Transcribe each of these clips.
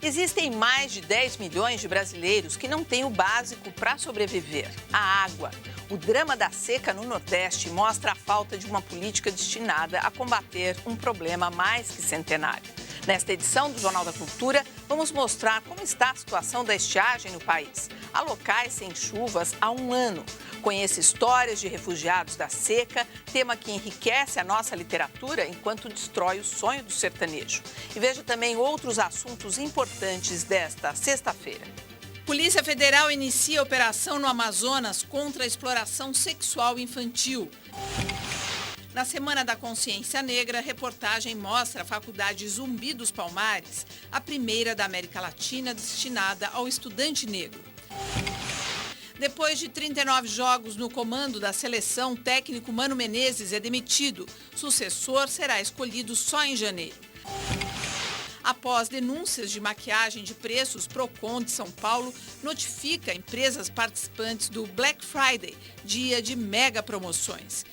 Existem mais de 10 milhões de brasileiros que não têm o básico para sobreviver: a água. O drama da seca no Nordeste mostra a falta de uma política destinada a combater um problema mais que centenário. Nesta edição do Jornal da Cultura, vamos mostrar como está a situação da estiagem no país. Há locais sem chuvas há um ano. Conheça histórias de refugiados da seca, tema que enriquece a nossa literatura enquanto destrói o sonho do sertanejo. E veja também outros assuntos importantes desta sexta-feira. Polícia Federal inicia operação no Amazonas contra a exploração sexual infantil. Na Semana da Consciência Negra, a reportagem mostra a Faculdade Zumbi dos Palmares, a primeira da América Latina destinada ao estudante negro. Depois de 39 jogos no comando da seleção, o técnico Mano Menezes é demitido. Sucessor será escolhido só em janeiro. Após denúncias de maquiagem de preços, Procon de São Paulo notifica empresas participantes do Black Friday, dia de mega promoções.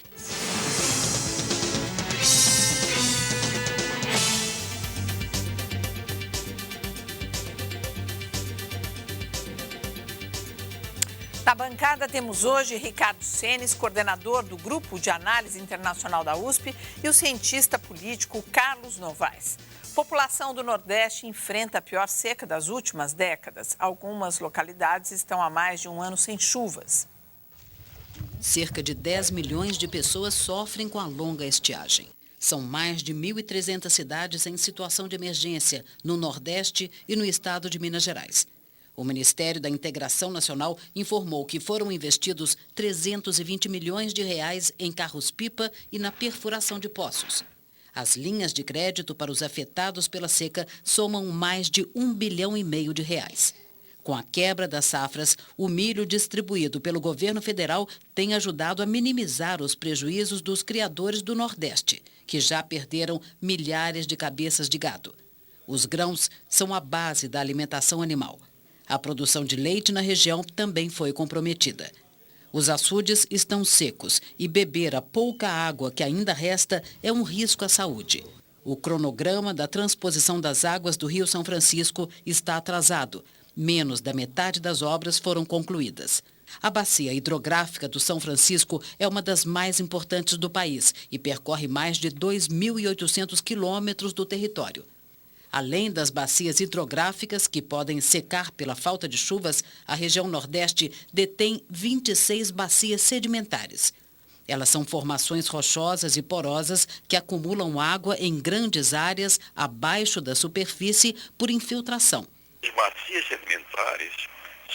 Na bancada temos hoje Ricardo Senes, coordenador do Grupo de Análise Internacional da USP, e o cientista político Carlos Novaes. População do Nordeste enfrenta a pior seca das últimas décadas. Algumas localidades estão há mais de um ano sem chuvas. Cerca de 10 milhões de pessoas sofrem com a longa estiagem. São mais de 1.300 cidades em situação de emergência no Nordeste e no estado de Minas Gerais. O Ministério da Integração Nacional informou que foram investidos 320 milhões de reais em carros-pipa e na perfuração de poços. As linhas de crédito para os afetados pela seca somam mais de 1,5 bilhão de reais. Com a quebra das safras, o milho distribuído pelo governo federal tem ajudado a minimizar os prejuízos dos criadores do Nordeste, que já perderam milhares de cabeças de gado. Os grãos são a base da alimentação animal. A produção de leite na região também foi comprometida. Os açudes estão secos e beber a pouca água que ainda resta é um risco à saúde. O cronograma da transposição das águas do Rio São Francisco está atrasado. Menos da metade das obras foram concluídas. A bacia hidrográfica do São Francisco é uma das mais importantes do país e percorre mais de 2.800 quilômetros do território. Além das bacias hidrográficas, que podem secar pela falta de chuvas, a região Nordeste detém 26 bacias sedimentares. Elas são formações rochosas e porosas que acumulam água em grandes áreas abaixo da superfície por infiltração. As bacias sedimentares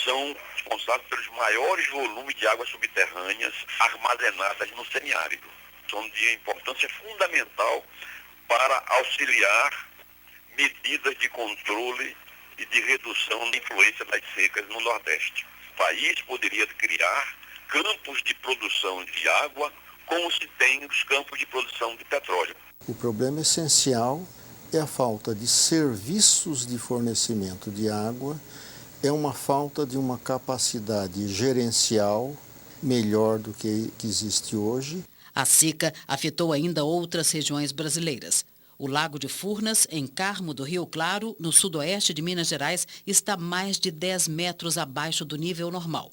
são responsáveis pelos maiores volumes de águas subterrâneas armazenadas no semiárido. São de importância fundamental para auxiliar medidas de controle e de redução da influência das secas no Nordeste. O país poderia criar campos de produção de água como se tem os campos de produção de petróleo. O problema essencial é a falta de serviços de fornecimento de água, é uma falta de uma capacidade gerencial melhor do que existe hoje. A seca afetou ainda outras regiões brasileiras. O Lago de Furnas, em Carmo do Rio Claro, no sudoeste de Minas Gerais, está mais de 10 metros abaixo do nível normal.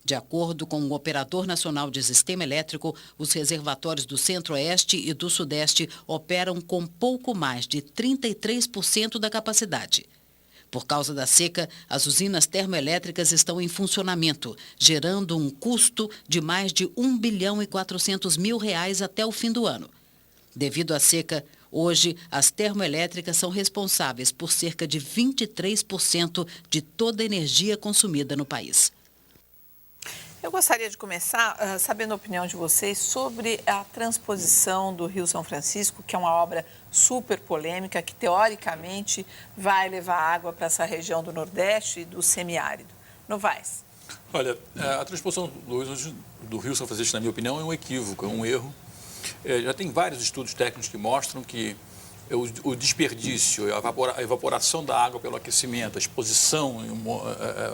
De acordo com o Operador Nacional de Sistema Elétrico, os reservatórios do Centro-Oeste e do Sudeste operam com pouco mais de 33% da capacidade. Por causa da seca, as usinas termoelétricas estão em funcionamento, gerando um custo de mais de R$ 1,4 bilhão até o fim do ano. Devido à seca, hoje as termoelétricas são responsáveis por cerca de 23% de toda a energia consumida no país. Eu gostaria de começar sabendo a opinião de vocês sobre a transposição do Rio São Francisco, que é uma obra super polêmica, que teoricamente vai levar água para essa região do Nordeste e do semiárido. Novaes. Olha, a transposição do Rio São Francisco, na minha opinião, é um equívoco, é um erro. Já tem vários estudos técnicos que mostram que o desperdício, a evaporação da água pelo aquecimento, a exposição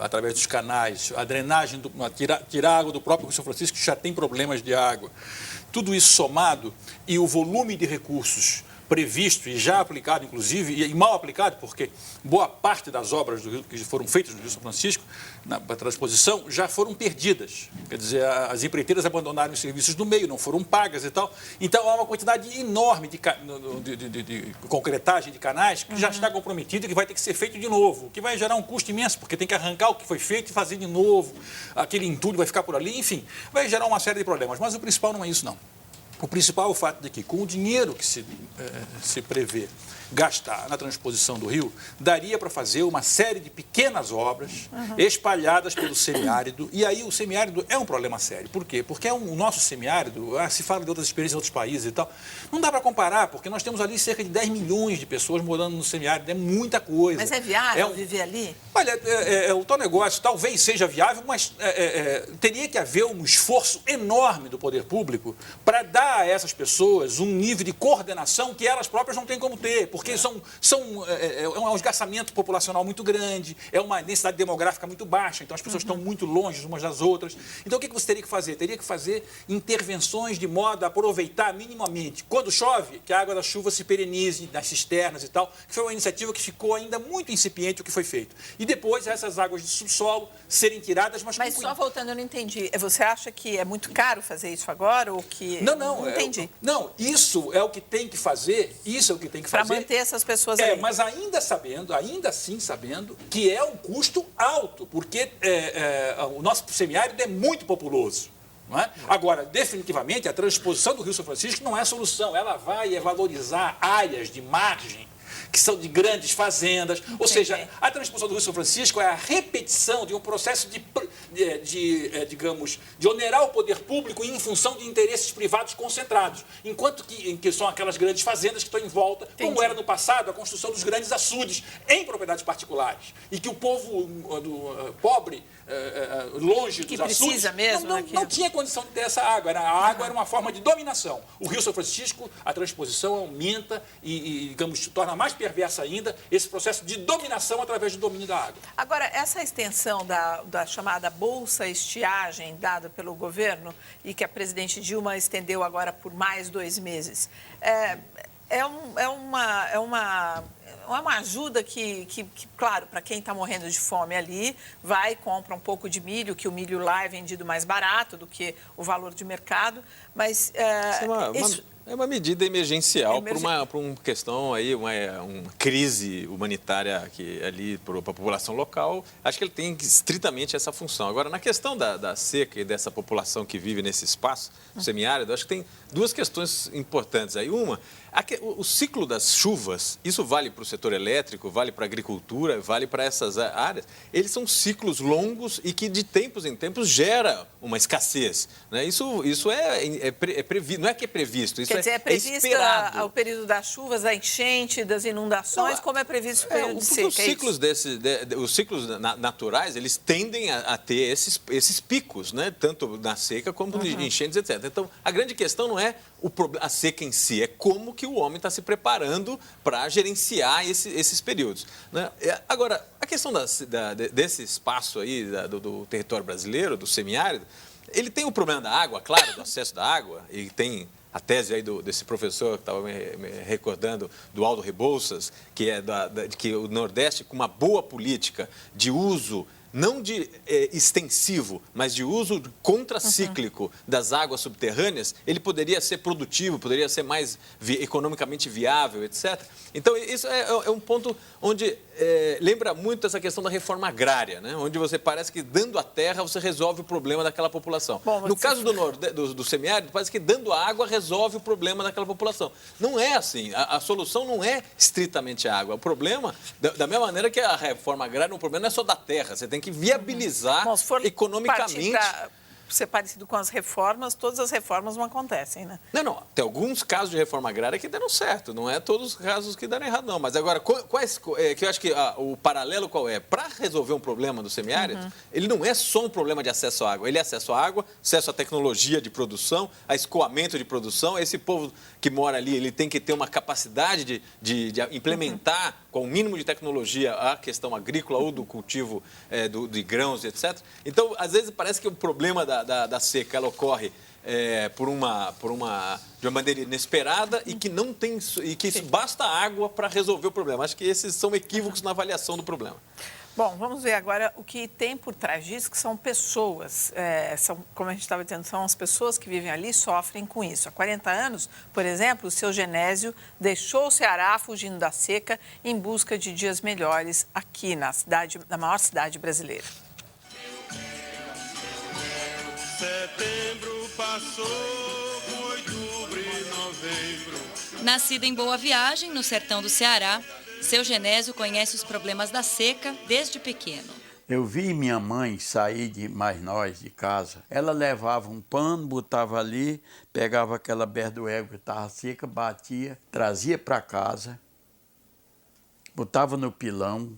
através dos canais, a drenagem, tirar água do próprio Rio São Francisco, que já tem problemas de água. Tudo isso somado e o volume de recursos previsto e já aplicado, inclusive, e mal aplicado, porque boa parte das obras do Rio, que foram feitas no Rio São Francisco, na transposição, já foram perdidas. Quer dizer, as empreiteiras abandonaram os serviços no meio, não foram pagas e tal. Então, há uma quantidade enorme de concretagem de canais que já está comprometida e que vai ter que ser feito de novo, o que vai gerar um custo imenso, porque tem que arrancar o que foi feito e fazer de novo, aquele entulho vai ficar por ali, enfim, vai gerar uma série de problemas. Mas o principal não é isso, não. O principal é o fato de que, com o dinheiro que se prevê gastar na transposição do rio, daria para fazer uma série de pequenas obras espalhadas pelo semiárido. E aí o semiárido é um problema sério. Por quê? Porque o nosso semiárido, se fala de outras experiências em outros países e tal, não dá para comparar, porque nós temos ali cerca de 10 milhões de pessoas morando no semiárido. É muita coisa. Mas é viável viver ali? Olha, o tal negócio talvez seja viável, mas teria que haver um esforço enorme do poder público para dar a essas pessoas um nível de coordenação que elas próprias não têm como ter, porque é um esgarçamento populacional muito grande, é uma densidade demográfica muito baixa, então as pessoas estão muito longe umas das outras. Então o que você teria que fazer? Teria que fazer intervenções de modo a aproveitar minimamente, quando chove, que a água da chuva se perenize nas cisternas e tal, que foi uma iniciativa que ficou ainda muito incipiente o que foi feito. E depois essas águas de subsolo serem tiradas, mas só voltando, eu não entendi. Você acha que é muito caro fazer isso agora ou que... Não entendi. Não, isso é o que tem que fazer, Para manter essas pessoas aí. Mas ainda assim sabendo que é um custo alto, porque o nosso semiárido é muito populoso. Não é? Agora, definitivamente, a transposição do Rio São Francisco não é a solução. Ela vai valorizar áreas de margem que são de grandes fazendas. Ou seja, a transposição do Rio São Francisco é a repetição de um processo de onerar o poder público em função de interesses privados concentrados, enquanto que são aquelas grandes fazendas que estão em volta, como era no passado a construção dos grandes açudes em propriedades particulares, e que o povo pobre, longe dos açudes, não tinha condição de ter essa água. A água era uma forma de dominação. O Rio São Francisco, a transposição aumenta e torna mais perversa ainda esse processo de dominação através do domínio da água. Agora, essa extensão da chamada Bolsa Estiagem dada pelo governo e que a presidente Dilma estendeu agora por mais 2 meses, é uma ajuda que claro, para quem está morrendo de fome ali, vai e compra um pouco de milho, que o milho lá é vendido mais barato do que o valor de mercado, mas... É uma medida emergencial para uma questão aí, uma crise humanitária ali para a população local. Acho que ele tem estritamente essa função. Agora, na questão da seca e dessa população que vive nesse espaço semiárido, acho que tem 2 questões importantes aí. Uma, o ciclo das chuvas, isso vale para o setor elétrico, vale para a agricultura, vale para essas áreas. Eles são ciclos longos e que de tempos em tempos gera uma escassez, né? Isso é previsto, não é que é previsto, isso é previsto o período das chuvas, da enchente, das inundações, como é previsto o período de seca? Os ciclos naturais, eles tendem a ter esses picos, né? Tanto na seca como em enchentes, etc. Então, a grande questão não é a seca em si, é como que o homem está se preparando para gerenciar esses períodos, né? Agora, a questão desse espaço aí do território brasileiro, do semiárido, ele tem o problema da água, claro, do acesso da água, e tem a tese aí desse professor que estava me recordando, do Aldo Rebouças, que é de que o Nordeste, com uma boa política de uso, não de extensivo, mas de uso contracíclico das águas subterrâneas, ele poderia ser produtivo, poderia ser mais economicamente viável, etc. Então, isso é um ponto onde lembra muito essa questão da reforma agrária, né? Onde você parece que dando a terra você resolve o problema daquela população. No caso do semiárido, parece que dando a água resolve o problema daquela população. Não é assim. A solução não é estritamente a água. O problema, da mesma maneira que a reforma agrária, o problema não é só da terra, você tem que viabilizar economicamente. Ser parecido com as reformas, todas as reformas não acontecem, né? Não. Tem alguns casos de reforma agrária que deram certo. Não é todos os casos que deram errado, não. Mas agora, que eu acho que o paralelo qual é? Para resolver um problema do semiárido, ele não é só um problema de acesso à água. Ele é acesso à água, acesso à tecnologia de produção, a escoamento de produção. Esse povo que mora ali, ele tem que ter uma capacidade de implementar com o mínimo de tecnologia a questão agrícola ou do cultivo de grãos, etc. Então, às vezes, parece que o problema da seca ela ocorre de uma maneira inesperada e que não tem e que basta água para resolver o problema. Acho que esses são equívocos na avaliação do problema. Bom, vamos ver agora o que tem por trás disso, que são pessoas, como a gente estava dizendo, são as pessoas que vivem ali e sofrem com isso. Há 40 anos, por exemplo, o seu Genésio deixou o Ceará fugindo da seca em busca de dias melhores aqui na maior cidade brasileira. Setembro passou, outubro e novembro. Nascido em Boa Viagem, no sertão do Ceará, seu Genésio conhece os problemas da seca desde pequeno. Eu vi minha mãe sair de casa. Ela levava um pano, botava ali, pegava aquela berdoega que estava seca, batia, trazia para casa, botava no pilão,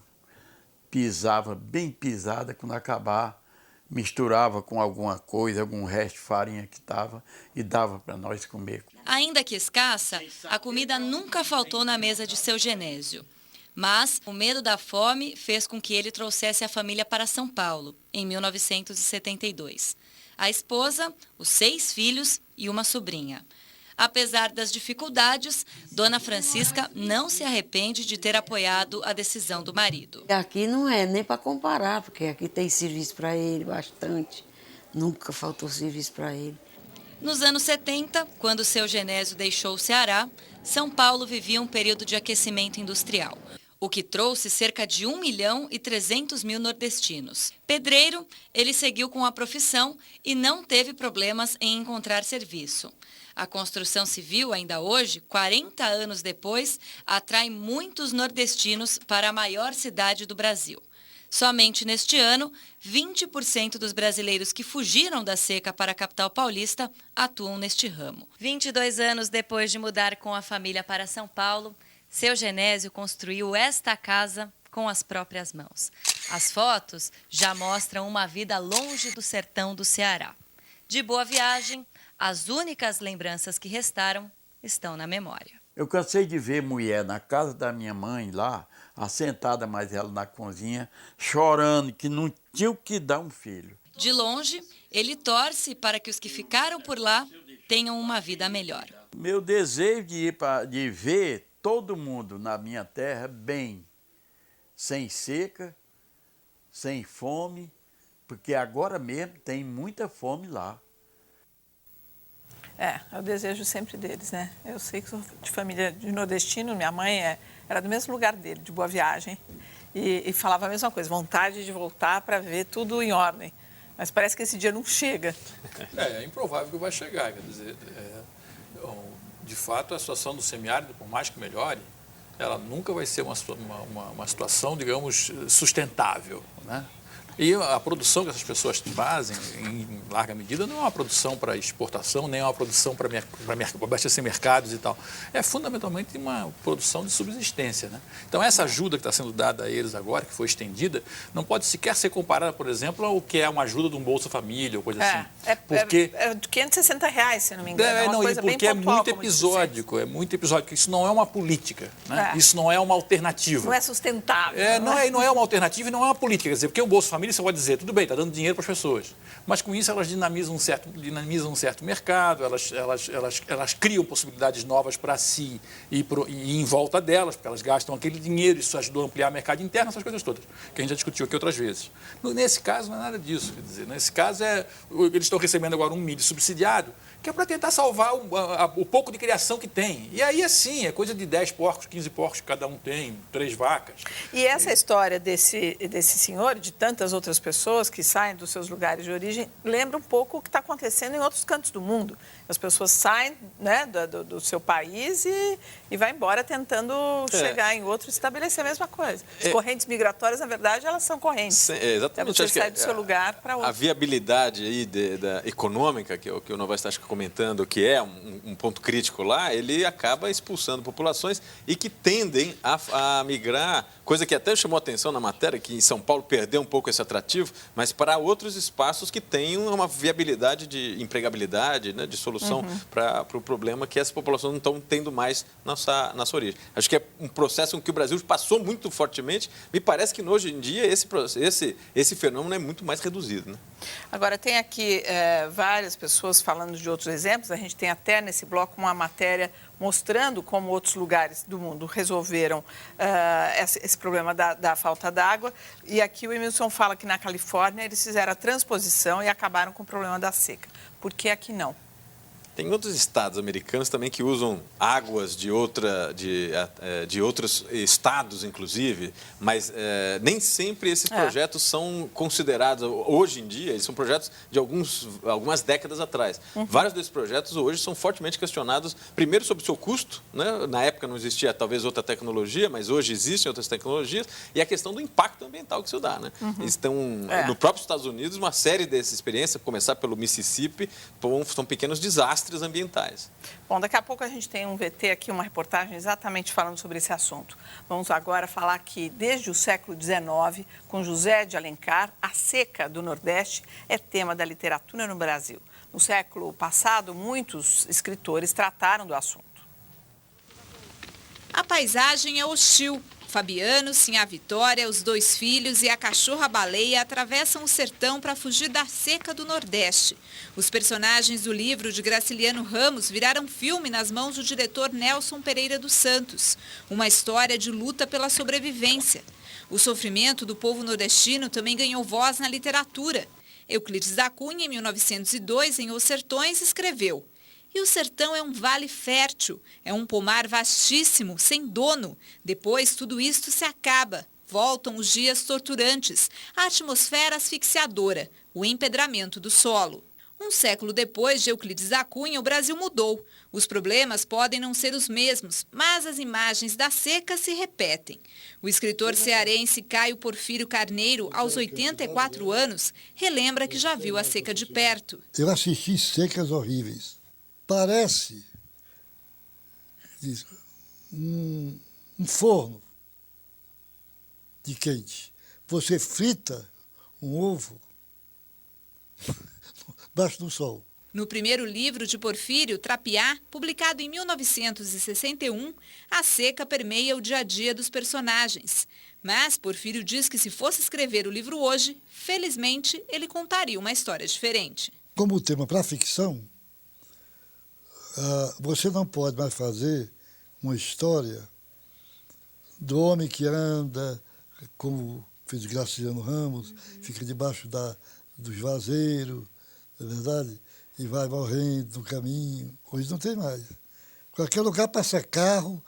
pisava bem pisada, quando acabar, misturava com alguma coisa, algum resto de farinha que estava e dava para nós comer. Ainda que escassa, a comida nunca faltou na mesa de seu Genésio. Mas o medo da fome fez com que ele trouxesse a família para São Paulo, em 1972. A esposa, os 6 filhos e uma sobrinha. Apesar das dificuldades, Dona Francisca não se arrepende de ter apoiado a decisão do marido. Aqui não é nem para comparar, porque aqui tem serviço para ele bastante. Nunca faltou serviço para ele. Nos anos 70, quando seu Genésio deixou o Ceará, São Paulo vivia um período de aquecimento industrial, o que trouxe cerca de 1.300.000 nordestinos. Pedreiro, ele seguiu com a profissão e não teve problemas em encontrar serviço. A construção civil, ainda hoje, 40 anos depois, atrai muitos nordestinos para a maior cidade do Brasil. Somente neste ano, 20% dos brasileiros que fugiram da seca para a capital paulista atuam neste ramo. 22 anos depois de mudar com a família para São Paulo, seu Genésio construiu esta casa com as próprias mãos. As fotos já mostram uma vida longe do sertão do Ceará. De Boa Viagem, as únicas lembranças que restaram estão na memória. Eu cansei de ver mulher na casa da minha mãe lá, assentada mais ela na cozinha, chorando que não tinha o que dar um filho. De longe, ele torce para que os que ficaram por lá tenham uma vida melhor. Meu desejo de ver todo mundo na minha terra bem, sem seca, sem fome, porque agora mesmo tem muita fome lá. É o desejo sempre deles, né? Eu sei que sou de família de nordestino, minha mãe era do mesmo lugar dele, de Boa Viagem, e falava a mesma coisa, vontade de voltar para ver tudo em ordem. Mas parece que esse dia não chega. É improvável que vai chegar, quer dizer, de fato a situação do semiárido, por mais que melhore, ela nunca vai ser uma situação, digamos, sustentável, né? E a produção que essas pessoas fazem, em larga medida, não é uma produção para exportação, nem é uma produção para abastecer mercados e tal. É fundamentalmente uma produção de subsistência, né? Então, essa ajuda que está sendo dada a eles agora, que foi estendida, não pode sequer ser comparada, por exemplo, ao que é uma ajuda de um Bolsa Família ou coisa assim. Porque é de R$560, se não me engano. Porque é muito episódico, Isso não é uma política, né? Isso não é uma alternativa. Não é sustentável. Não é uma alternativa e não é uma política. Quer dizer, porque o Bolsa Família, você pode dizer, tudo bem, está dando dinheiro para as pessoas, mas com isso elas dinamizam um certo mercado, elas criam possibilidades novas para si e em volta delas, porque elas gastam aquele dinheiro, isso ajudou a ampliar o mercado interno, essas coisas todas, que a gente já discutiu aqui outras vezes. Nesse caso, não é nada disso, quer dizer, nesse caso eles estão recebendo agora um milho subsidiado, que é para tentar salvar o pouco de criação que tem. E aí, assim, é coisa de 10 porcos, 15 porcos, cada um tem, 3 vacas. E essa história desse senhor, de tantas outras pessoas que saem dos seus lugares de origem, lembra um pouco o que está acontecendo em outros cantos do mundo. As pessoas saem, né, do seu país e vai embora tentando chegar em outro e estabelecer a mesma coisa. As correntes migratórias, na verdade, elas são correntes. Exatamente. Você sai do seu lugar para outro. A viabilidade aí econômica, que o Nova está comentando, que é um ponto crítico lá, ele acaba expulsando populações e que tendem a migrar coisa que até chamou atenção na matéria, que em São Paulo perdeu um pouco esse atrativo, mas para outros espaços que tenham uma viabilidade de empregabilidade, né, de solução para o problema que essa população não estão tendo mais na sua origem. Acho que é um processo em que o Brasil passou muito fortemente. Me parece que hoje em dia esse fenômeno é muito mais reduzido, né? Agora, tem aqui várias pessoas falando de outros exemplos. A gente tem até nesse bloco uma matéria mostrando como outros lugares do mundo resolveram esse problema da falta d'água. E aqui o Emilson fala que na Califórnia eles fizeram a transposição e acabaram com o problema da seca. Por que aqui não? Tem outros estados americanos também que usam águas de outros estados, inclusive, mas nem sempre esses projetos são considerados, hoje em dia, eles são projetos de algumas décadas atrás. Vários desses projetos hoje são fortemente questionados, primeiro sobre o seu custo, né? Na época não existia talvez outra tecnologia, mas hoje existem outras tecnologias, e a questão do impacto ambiental que isso dá, né? Estão, no próprio Estados Unidos, uma série dessas experiências, começar pelo Mississippi, são pequenos desastres ambientais. Bom, daqui a pouco a gente tem um VT aqui, uma reportagem exatamente falando sobre esse assunto. Vamos agora falar que desde o século XIX, com José de Alencar, a seca do Nordeste é tema da literatura no Brasil. No século passado, muitos escritores trataram do assunto. A paisagem é hostil. Fabiano, Sinhá Vitória, os 2 filhos e a cachorra-baleia atravessam o sertão para fugir da seca do Nordeste. Os personagens do livro de Graciliano Ramos viraram filme nas mãos do diretor Nelson Pereira dos Santos. Uma história de luta pela sobrevivência. O sofrimento do povo nordestino também ganhou voz na literatura. Euclides da Cunha, em 1902, em Os Sertões, escreveu: "E o sertão é um vale fértil, é um pomar vastíssimo, sem dono. Depois tudo isto se acaba. Voltam os dias torturantes, a atmosfera asfixiadora, o empedramento do solo." Um século depois de Euclides da Cunha, o Brasil mudou. Os problemas podem não ser os mesmos, mas as imagens da seca se repetem. O escritor cearense Caio Porfírio Carneiro, aos 84 anos, relembra que já viu a seca de perto. Eu assisti secas horríveis. Parece um forno de quente. Você frita um ovo embaixo do sol. No primeiro livro de Porfírio, Trapiá, publicado em 1961, a seca permeia o dia a dia dos personagens. Mas Porfírio diz que se fosse escrever o livro hoje, felizmente, ele contaria uma história diferente. Como tema para a ficção, você não pode mais fazer uma história do homem que anda, como fez Graciliano Ramos, fica debaixo dos vazeiros, não é verdade? E vai morrendo no caminho. Hoje não tem mais. Qualquer lugar passa carro.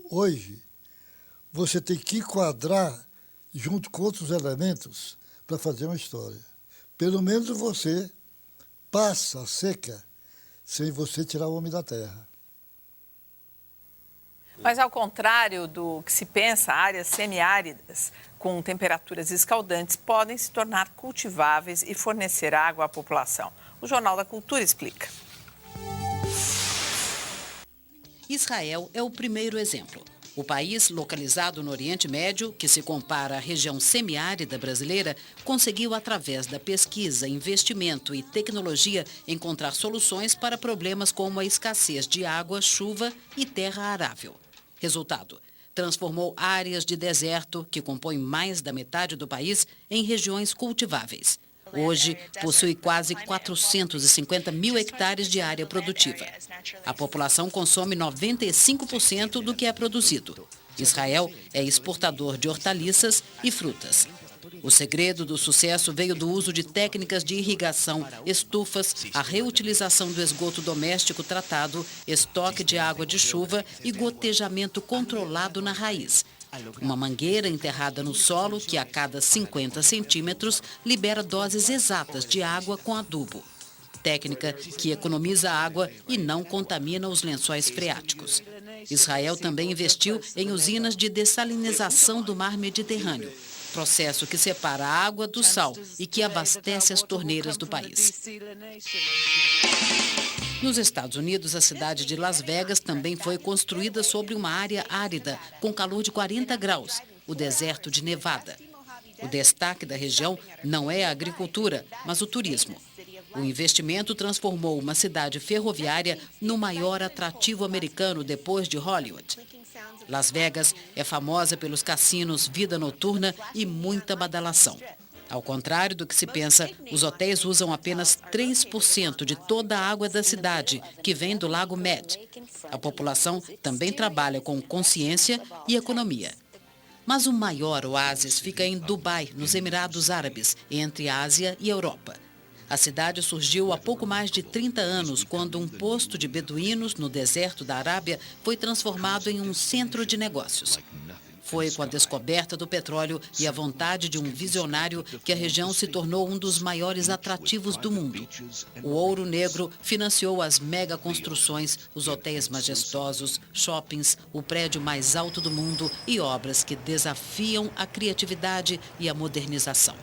Hoje, você tem que enquadrar junto com outros elementos para fazer uma história. Pelo menos você passa a seca sem você tirar o homem da terra. Mas, ao contrário do que se pensa, áreas semiáridas com temperaturas escaldantes podem se tornar cultiváveis e fornecer água à população. O Jornal da Cultura explica. Israel é o primeiro exemplo. O país, localizado no Oriente Médio, que se compara à região semiárida brasileira, conseguiu, através da pesquisa, investimento e tecnologia, encontrar soluções para problemas como a escassez de água, chuva e terra arável. Resultado: transformou áreas de deserto, que compõem mais da metade do país, em regiões cultiváveis. Hoje, possui quase 450 mil hectares de área produtiva. A população consome 95% do que é produzido. Israel é exportador de hortaliças e frutas. O segredo do sucesso veio do uso de técnicas de irrigação, estufas, a reutilização do esgoto doméstico tratado, estoque de água de chuva e gotejamento controlado na raiz. Uma mangueira enterrada no solo que, a cada 50 centímetros, libera doses exatas de água com adubo. Técnica que economiza água e não contamina os lençóis freáticos. Israel também investiu em usinas de dessalinização do mar Mediterrâneo, processo que separa a água do sal e que abastece as torneiras do país. Nos Estados Unidos, a cidade de Las Vegas também foi construída sobre uma área árida, com calor de 40 graus, o deserto de Nevada. O destaque da região não é a agricultura, mas o turismo. O investimento transformou uma cidade ferroviária no maior atrativo americano depois de Hollywood. Las Vegas é famosa pelos cassinos, vida noturna e muita badalação. Ao contrário do que se pensa, os hotéis usam apenas 3% de toda a água da cidade, que vem do Lago Mead. A população também trabalha com consciência e economia. Mas o maior oásis fica em Dubai, nos Emirados Árabes, entre a Ásia e a Europa. A cidade surgiu há pouco mais de 30 anos, quando um posto de beduínos no deserto da Arábia foi transformado em um centro de negócios. Foi com a descoberta do petróleo e a vontade de um visionário que a região se tornou um dos maiores atrativos do mundo. O ouro negro financiou as mega construções, os hotéis majestosos, shoppings, o prédio mais alto do mundo e obras que desafiam a criatividade e a modernização.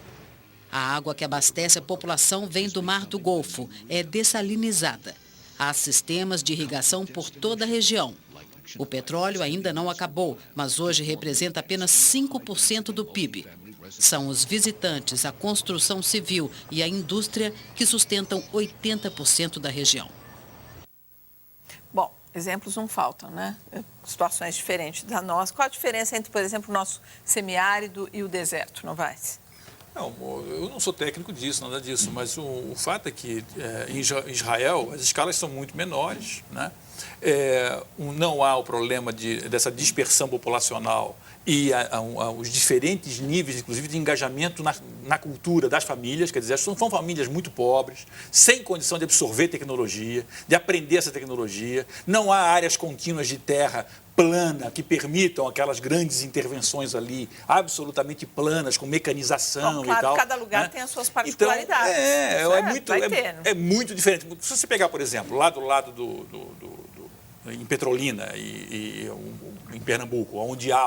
A água que abastece a população vem do Mar do Golfo, é dessalinizada. Há sistemas de irrigação por toda a região. O petróleo ainda não acabou, mas hoje representa apenas 5% do PIB. São os visitantes, a construção civil e a indústria que sustentam 80% da região. Bom, exemplos não faltam, né? Situações diferentes da nossa. Qual a diferença entre, por exemplo, o nosso semiárido e o deserto, Novaes? Não, eu não sou técnico disso, nada disso, mas o fato é que em Israel as escalas são muito menores, né? Não há o problema dessa dispersão populacional e os diferentes níveis, inclusive, de engajamento na cultura das famílias, quer dizer, são famílias muito pobres, sem condição de absorver tecnologia, de aprender essa tecnologia, não há áreas contínuas de terra plana que permitam aquelas grandes intervenções ali, absolutamente planas, com mecanização. Bom, claro, e tal. Cada lugar, né, tem as suas particularidades. Então, é muito diferente. Se você pegar, por exemplo, lá do lado em Petrolina e em Pernambuco, onde há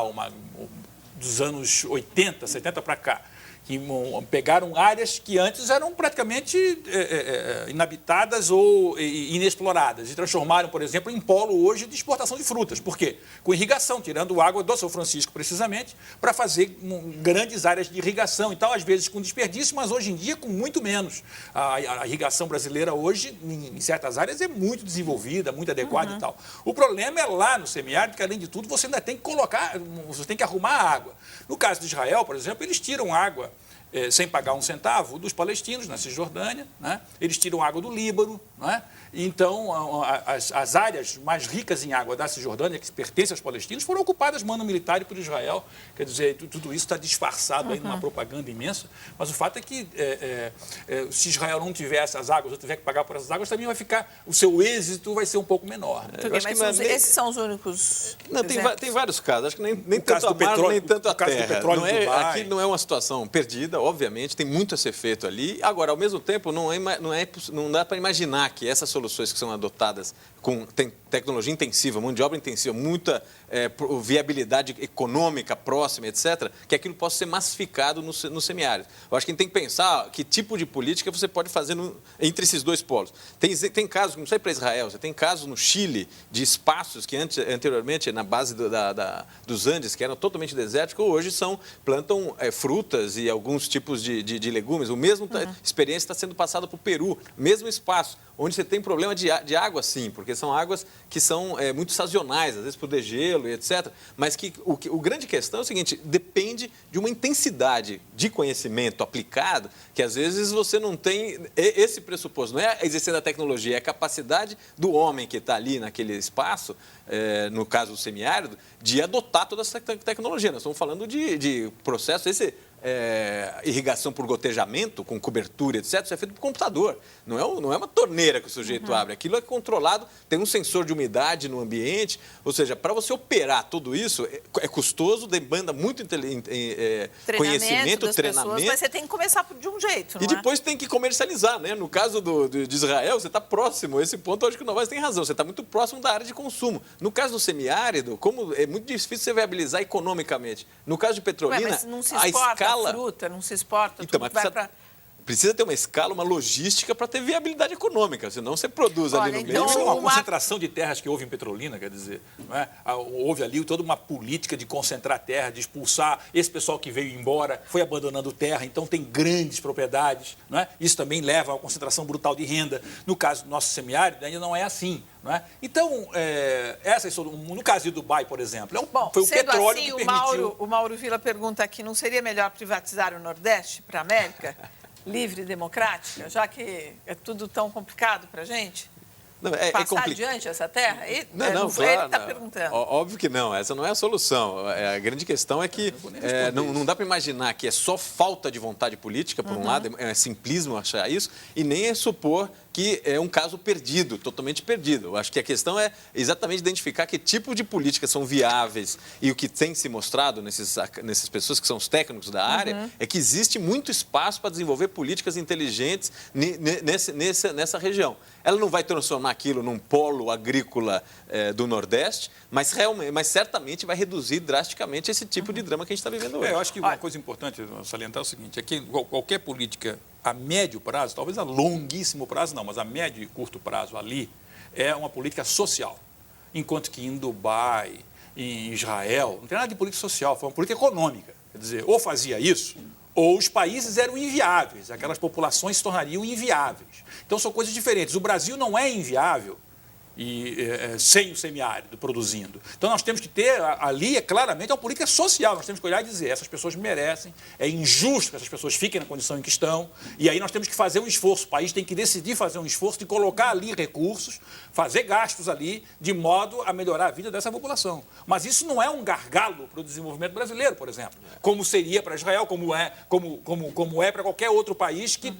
dos anos 80, 70 para cá, que pegaram áreas que antes eram praticamente inabitadas ou inexploradas e transformaram, por exemplo, em polo hoje de exportação de frutas. Por quê? Com irrigação, tirando água do São Francisco, precisamente, para fazer grandes áreas de irrigação. Então, às vezes, com desperdício, mas hoje em dia com muito menos. A irrigação brasileira hoje, em certas áreas, é muito desenvolvida, muito adequada e tal. O problema é lá no semiárido, que, além de tudo, você ainda tem que você tem que arrumar a água. No caso de Israel, por exemplo, eles tiram água sem pagar um centavo dos palestinos na Cisjordânia, né? Eles tiram água do Líbano, né? Então as áreas mais ricas em água da Cisjordânia, que pertencem aos palestinos, foram ocupadas mano militar por Israel. Quer dizer, tudo isso está disfarçado aí numa propaganda imensa, mas o fato é que se Israel não tiver essas águas, ou tiver que pagar por essas águas, também vai ficar, o seu êxito vai ser um pouco menor. Mas esses são os únicos. Não, tem vários casos, acho que nem tanto a mar, nem tanto a terra. Aqui não é uma situação perdida, obviamente, tem muito a ser feito ali. Agora, ao mesmo tempo, não dá para imaginar que essas soluções que são adotadas com tecnologia intensiva, mão de obra intensiva, muita viabilidade econômica próxima, etc., que aquilo possa ser massificado no semiárido. Eu acho que a gente tem que pensar que tipo de política você pode fazer entre esses dois polos. Tem casos, não sei para Israel, você tem casos no Chile de espaços que anteriormente, na base dos Andes, que eram totalmente desérticos, hoje plantam frutas e alguns tipos de legumes. O mesmo experiência está sendo passada para o Peru, mesmo espaço, onde você tem problema de água, sim, porque são águas que são muito sazonais, às vezes por degelo e etc. Mas o grande questão é o seguinte, depende de uma intensidade de conhecimento aplicado que às vezes você não tem esse pressuposto. Não é a existência da tecnologia, é a capacidade do homem que está ali naquele espaço, no caso do semiárido, de adotar toda essa tecnologia. Nós estamos falando de processo, irrigação por gotejamento, com cobertura, etc., isso é feito por computador. Não é uma torneira que o sujeito abre. Aquilo é controlado, tem um sensor de umidade no ambiente. Ou seja, para você operar tudo isso, é custoso, demanda muito conhecimento, treinamento. Pessoas, mas você tem que começar de um jeito, não E depois tem que comercializar, né? No caso de Israel, você está próximo. Esse ponto, eu acho que o Novaes tem razão. Você está muito próximo da área de consumo. No caso do semiárido, como é muito difícil você viabilizar economicamente. No caso de Petrolina, mas não se exporta fruta, não se exporta, então, tudo vai para... precisa ter uma escala, uma logística para ter viabilidade econômica, senão você produz ali no meio. Então, uma concentração de terras que houve em Petrolina, quer dizer, não é? Houve ali toda uma política de concentrar terra, de expulsar esse pessoal que veio embora, foi abandonando terra, então tem grandes propriedades, não é? Isso também leva a uma concentração brutal de renda. No caso do nosso semiárido, ainda não é assim. Não é? Então, no caso de Dubai, por exemplo, foi o petróleo assim, que permitiu... O Mauro Vila pergunta aqui, não seria melhor privatizar o Nordeste para a América? Livre e democrática, já que é tudo tão complicado para a gente? Não, passar adiante essa terra? Ele está perguntando. Óbvio que não, essa não é a solução. A grande questão é que não dá para imaginar que é só falta de vontade política, por um lado, é simplismo achar isso, e nem é supor que é um caso perdido, totalmente perdido. Eu acho que a questão é exatamente identificar que tipo de políticas são viáveis, e o que tem se mostrado nessas pessoas que são os técnicos da área é que existe muito espaço para desenvolver políticas inteligentes nessa região. Ela não vai transformar aquilo num polo agrícola do Nordeste, mas certamente vai reduzir drasticamente esse tipo de drama que a gente está vivendo hoje. Eu acho que uma coisa importante salientar é o seguinte, é que qualquer política a médio prazo, talvez a longuíssimo prazo não, mas a médio e curto prazo ali, é uma política social. Enquanto que em Dubai, em Israel, não tem nada de política social, foi uma política econômica. Quer dizer, ou fazia isso, ou os países eram inviáveis, aquelas populações se tornariam inviáveis. Então são coisas diferentes. O Brasil não é inviável sem o semiárido produzindo. Então nós temos que ter ali, claramente, uma política social. Nós temos que olhar e dizer, essas pessoas merecem, é injusto que essas pessoas fiquem na condição em que estão, e aí nós temos que fazer um esforço. O país tem que decidir fazer um esforço de colocar ali recursos, fazer gastos ali, de modo a melhorar a vida dessa população. Mas isso não é um gargalo para o desenvolvimento brasileiro, por exemplo, como seria para Israel, como é para qualquer outro país que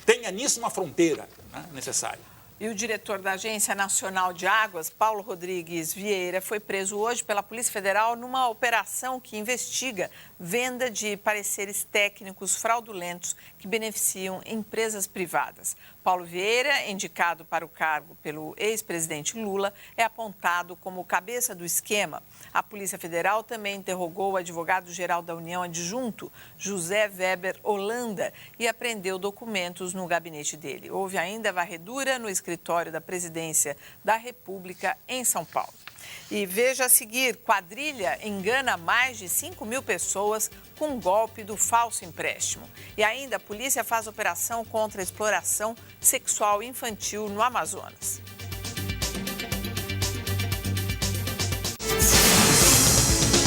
tenha nisso uma fronteira, né, necessária. E o diretor da Agência Nacional de Águas, Paulo Rodrigues Vieira, foi preso hoje pela Polícia Federal numa operação que investiga venda de pareceres técnicos fraudulentos que beneficiam empresas privadas. Paulo Vieira, indicado para o cargo pelo ex-presidente Lula, é apontado como cabeça do esquema. A Polícia Federal também interrogou o advogado-geral da União adjunto, José Weber Holanda, e apreendeu documentos no gabinete dele. Houve ainda varredura no escritório da Presidência da República em São Paulo. E veja a seguir, quadrilha engana mais de 5.000 pessoas com golpe do falso empréstimo. E ainda a polícia faz operação contra a exploração sexual infantil no Amazonas.